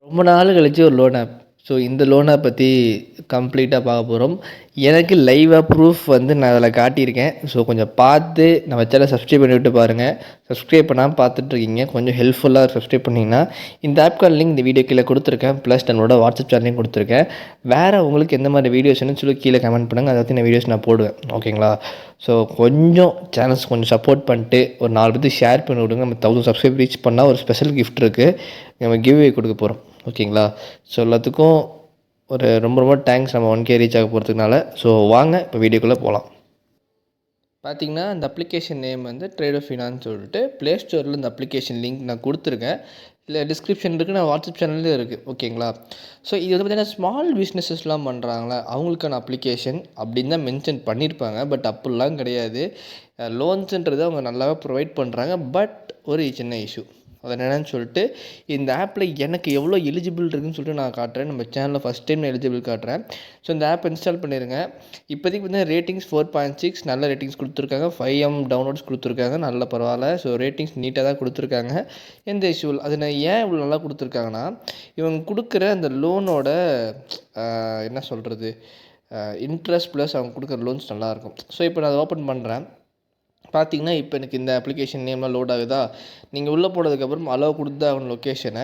ரொம்ப நாள் கழிச்சு ஒரு லோன் ஆப். ஸோ இந்த லோன் ஆப் பத்தி கம்ப்ளீட்டா பார்க்க போறோம். எனக்கு லைவா ப்ரூஃப் வந்து நான் அதில காட்டியிருக்கேன். ஸோ கொஞ்சம் பார்த்து நம்ம சேனல சப்ஸ்கிரைப் பண்ணி விட்டு பாருங்க. சப்ஸ்கிரைப் பண்ணாம பார்த்துட்ருக்கீங்க. கொஞ்சம் ஹெல்ப்ஃபுல்லா சப்ஸ்கிரைப் பண்ணிங்கன்னா, இந்த ஆப்க்கான லிங்க் இந்த வீடியோ கீழ குடுத்துருக்கேன். ப்ளஸ் நம்மளோட வாட்ஸ்அப் சேனலையும் குடுத்துருக்கேன். வேறு உங்களுக்கு எந்த மாதிரி வீடியோஸ் வேணும்னு சொல்லி கீழ கமெண்ட் பண்ணுங்க. அதை பத்தின வீடியோஸ் நான் போடுவேன். ஓகேங்களா? ஸோ கொஞ்சம் சேனல்ஸ் கொஞ்சம் சப்போர்ட் பண்ணிட்டு, ஒரு 4 பேத்துக்கு ஷேர் பண்ணி விடுங்க. நம்ம 1000 சப்ஸ்கிரைப் ரீச் பண்ணா ஒரு ஸ்பெஷல் கிஃப்ட் இருக்கு. நம்ம கிவ்அவே குடுக்க போறோம். ஓகேங்களா? ஸோ எல்லாத்துக்கும் ஒரு ரொம்ப ரொம்ப தேங்க்ஸ் நம்ம 1K ரீச் ஆக போகிறதுக்குனால. ஸோ வாங்க இப்போ வீடியோக்குள்ளே போகலாம். பார்த்தீங்கன்னா, இந்த அப்ளிகேஷன் நேம் வந்து ட்ரேடோ ஃபினான்னு சொல்லிட்டு ப்ளே ஸ்டோரில் இந்த அப்ளிகேஷன் லிங்க் நான் கொடுத்துருக்கேன். இல்லை டிஸ்கிரிப்ஷன் இருக்குது, நான் வாட்ஸ்அப் சேனல்லையும் இருக்குது. ஓகேங்களா? ஸோ இது வந்து பார்த்தீங்கன்னா ஸ்மால் பிஸ்னஸஸ்லாம் பண்ணுறாங்களா அவங்களுக்கான அப்ளிகேஷன் அப்படின்னு தான் மென்ஷன் பண்ணியிருப்பாங்க. பட் அப்படிலாம் கிடையாது. லோன்ஸுன்றது அவங்க நல்லாவே ப்ரொவைட் பண்ணுறாங்க. பட் ஒரு சின்ன இஷ்யூ. அது என்னென்னு சொல்லிட்டு, இந்த ஆப்பில் எனக்கு எவ்வளோ எலிஜிபிள் இருக்குதுன்னு சொல்லிட்டு நான் காட்டுறேன். நம்ம சேனலில் ஃபஸ்ட் டைம் நான் எலிஜிபிள் காட்டுறேன். ஸோ இந்த ஆப் இன்ஸ்டால் பண்ணிடுங்க. இப்போதைக்கு பார்த்தீங்கன்னா ரேட்டிங்ஸ் 4.6 நல்ல ரேட்டிங்ஸ் கொடுத்துருக்காங்க. 5M டவுன்லோட்ஸ் கொடுத்துருக்காங்க. நல்ல பரவாயில்ல. ஸோ ரேட்டிங்ஸ் நீட்டாக தான் கொடுத்துருக்காங்க. எந்த இஷ்யூ இல்லை. அது நான் ஏன் இவ்வளோ நல்லா கொடுத்துருக்காங்கன்னா, இவங்க கொடுக்குற அந்த லோனோட என்ன சொல்கிறது, இன்ட்ரெஸ்ட் ப்ளஸ் அவங்க கொடுக்குற லோன்ஸ் நல்லாயிருக்கும். ஸோ இப்போ நான் அதை ஓப்பன் பண்ணுறேன். பார்த்தீங்கன்னா, இப்போ எனக்கு இந்த அப்ளிகேஷன் நேம்லாம் லோட் ஆகுதா? நீங்கள் உள்ளே போனதுக்கப்புறம் அலோவ் கொடுத்து தான் ஆகணும் லொக்கேஷனை.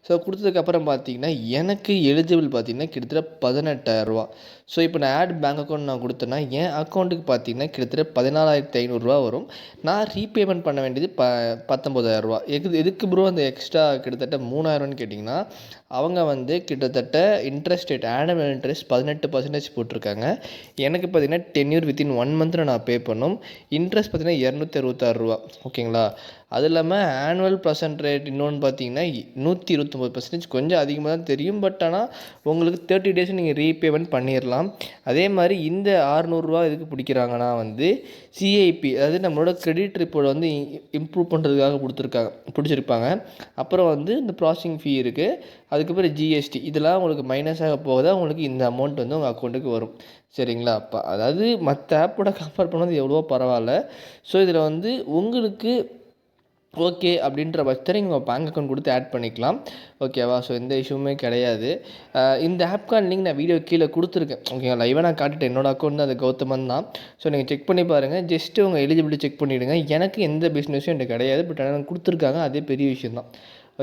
ஸோ கொடுத்ததுக்கப்புறம் பார்த்தீங்கன்னா, எனக்கு எலிஜிபிள் பார்த்தீங்கன்னா கிட்டத்தட்ட ரூ. 18,000. ஸோ இப்போ நான் ஆட் பேங்க் அக்கௌண்ட் நான் கொடுத்தேன்னா, என் அக்கௌண்ட்டுக்கு பார்த்தீங்கன்னா கிட்டத்தட்ட ரூ. 14,500 வரும். நான் ரீபேமெண்ட் பண்ண வேண்டியது ரூ. 19,000. எதுக்கு ப்ரோ அந்த எக்ஸ்ட்ரா கிட்டத்தட்ட 3,000ன்னு கேட்டிங்கன்னா, அவங்க வந்து கிட்டத்தட்ட இன்ட்ரெஸ்ட் ரேட் ஆனுவல் இன்ட்ரெஸ்ட் 18% போட்டிருக்காங்க. எனக்கு பார்த்தீங்கன்னா டென்யூர் வித்தின் 1 மந்த்தில் நான் பே பண்ணணும். இன்ட்ரெஸ்ட் பார்த்தீங்கன்னா ரூ. 266. ஓகேங்களா? அது இல்லாமல் ஆனுவல் பர்சன்ட் ரேட் இன்னொன்று பார்த்தீங்கன்னா 129% கொஞ்சம் அதிகமாக தான் தெரியும். பட் ஆனால் உங்களுக்கு 30 டேஸ் நீங்கள் ரீபேமெண்ட் பண்ணிடலாம். அதே மாதிரி இந்த ரூ. 600 எதுக்கு பிடிக்கிறாங்கன்னா வந்து சிஐபி, அதாவது நம்மளோட கிரெடிட் ரிப்போர்ட் வந்து இம்ப்ரூவ் பண்ணுறதுக்காக பிடிச்சிருப்பாங்க. அப்புறம் வந்து இந்த ப்ராசஸிங் ஃபீ இருக்குது. அதுக்கப்புறம் ஜிஎஸ்டி இதெல்லாம் உங்களுக்கு மைனஸாக போக உங்களுக்கு இந்த அமௌண்ட் வந்து உங்கள் அக்கௌண்ட்டுக்கு வரும். சரிங்களா? அப்போ அதாவது மற்ற ஆப்போட கம்பேர் பண்ணும்போது எவ்வளவோ பரவாயில்ல. ஸோ இதில் வந்து உங்களுக்கு ஓகே அப்படின்ற பட்சத்தில் நீங்கள் பேங்க் அக்கௌண்ட் கொடுத்து ஆட் பண்ணிக்கலாம். ஓகேவா? ஸோ எந்த இஷ்யூவுமே கிடையாது. இந்த ஆப்க்கான லிங்க் நான் வீடியோ கீழே கொடுத்துருக்கேன். ஓகேங்களா? லைவாக நான் காட்டிட்டேன். என்னோட அக்கௌண்ட் தான் அது கௌதமன் தான். ஸோ நீங்கள் செக் பண்ணி பாருங்கள். ஜஸ்ட்டு உங்கள் எலிஜிபிலிட்டி செக் பண்ணிவிடுங்க. எனக்கு எந்த பிஸ்னஸும் என்கிட்ட கிடையாது. பட் ஆனால் கொடுத்துருக்காங்க. அதே பெரிய விஷயம் தான்.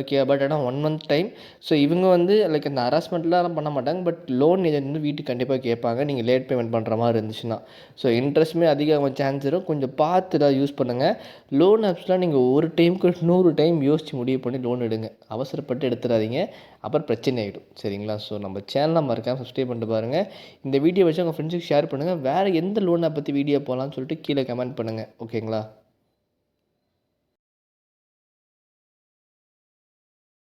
ஓகே. பட் ஆனால் 1 மந்த் டைம். ஸோ இவங்க வந்து லைக் அந்த ஹராஸ்மெண்ட்லாம் பண்ண மாட்டாங்க. பட் லோன் ஏஜென்ட் வந்து வீட்டுக்கு கண்டிப்பாக கேட்பாங்க, நீங்கள் லேட் பேமெண்ட் பண்ணுற மாதிரி இருந்துச்சுன்னா. ஸோ இன்ட்ரெஸ்ட்டுமே அதிகமாக சான்ஸ் இருக்கும். கொஞ்சம் பார்த்து தான் யூஸ் பண்ணுங்கள். லோன் ஆப்ஸ்லாம் நீங்கள் ஒரு டைமுக்கு 100 டைம் யோசித்து முடிவு பண்ணி லோன் எடுங்க. அவசரப்பட்டு எடுத்துடாதீங்க. அப்புறம் பிரச்சனை ஆகிடும். சரிங்களா? ஸோ நம்ம சேனலை மறக்காமல் சப்ஸ்கிரைப் பண்ணிட்டு பாருங்கள். இந்த வீடியோ வச்சு உங்கள் ஃப்ரெண்ட்ஸுக்கு ஷேர் பண்ணுங்கள். வேறு எந்த லோனை பற்றி வீடியோ போகலான்னு சொல்லிட்டு கீழே கமெண்ட் பண்ணுங்கள். ஓகேங்களா?